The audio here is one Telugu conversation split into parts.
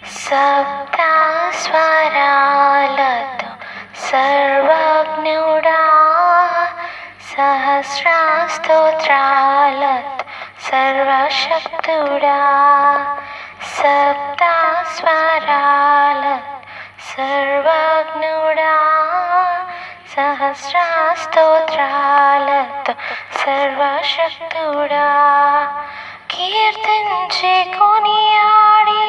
సప్త స్వరాలతో సర్వజ్ఞుడా, సహస్ర స్తోత్రాలతో సర్వశక్తుడా. సప్త స్వరాలతో సర్వజ్ఞుడా, సహస్ర స్తోత్రాలతో సర్వశక్తుడా. కీర్తించి కొనియాడి,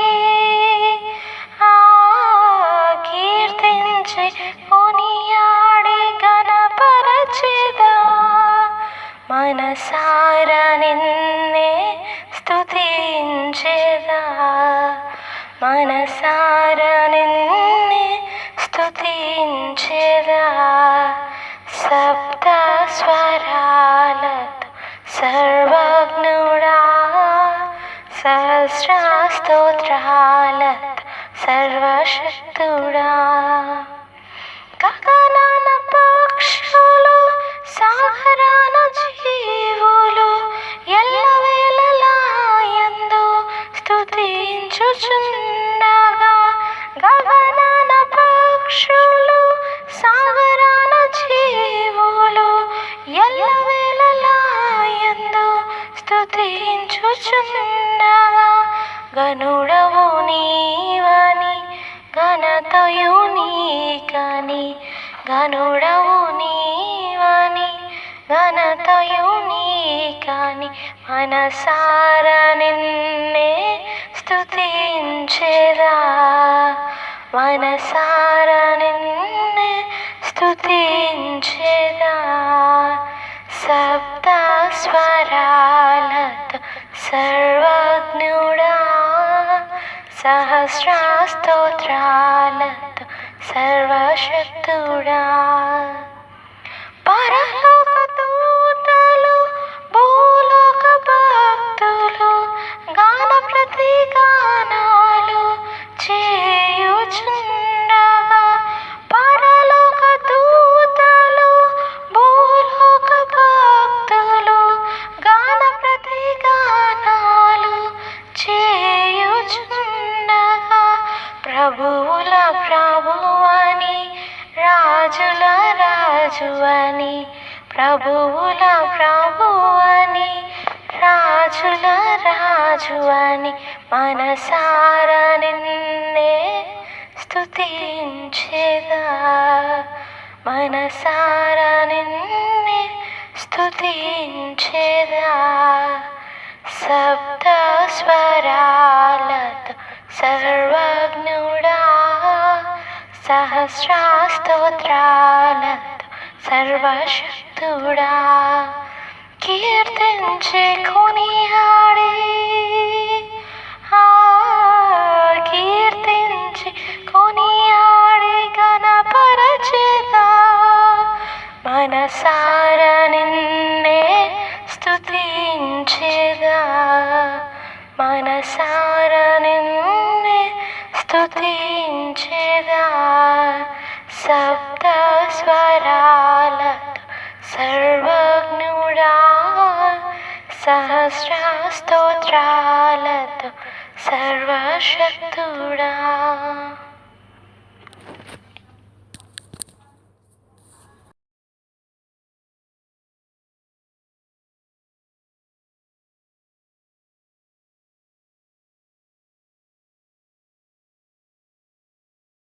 కీర్తించి కొనియాడి గణపరచెదా. మనసారా నిన్నే స్తుతించెదా, మనసారా నిన్నే స్తుతించెదా. సప్త స్వరాలతో సర్వజ్ఞుడా, సహస్ర స్తోత్రాలతో సర్వశక్తుడా. గగనాన పక్షులు, సాగరాన జీవులు ఎల్లవేళలా యందు స్తుతించుచుండగా. గగనాన పక్షులు, సాగరాన జీవులు ఎల్లవేళలా యందు స్తుతించుచుండగా. గనుడవు నీవని ఘనతయు నీకని, గనుడవు నీవని ఘనతయు నీకని మనసారా నిన్నే స్తుతించెదా, మనసారా నిన్నే స్తుతించెదా. సప్త స్వరాలతో సర్వజ్ఞుడా, సహస్ర స్తోత్రాలతో సర్వశక్తుడా. పరలోక దూతలు, భూలోక భక్తులు గాన ప్రతిగానాలు చేయుచుండగా. పరలోక దూతలు, భూలోక భక్తులు గాన ప్రతిగానాలు చేయుచుండగా. ప్రభువుల ప్రభువని, రాజుల రాజువని, ప్రభువుల ప్రభువని, రాజుల రాజువని మనసారా నిన్నే స్తుతించెదా, మనసారా నిన్నే స్తుతించెదా. సప్త స్వరాలతో సర్వజ్ఞుడా, సహస్ర స్తోత్రాలతో సర్వశక్తుడా. కీర్తించి కొనియాడి, కీర్తించి కొనియాడి గణపరచెదా. మనసారా నిన్నే స్తుతించెదా, మనసారా నిన్నే స్తుతించెదా. సప్త స్వరాలతో సర్వజ్ఞుడా, సహస్ర స్తోత్రాలతో సర్వశక్తుడా.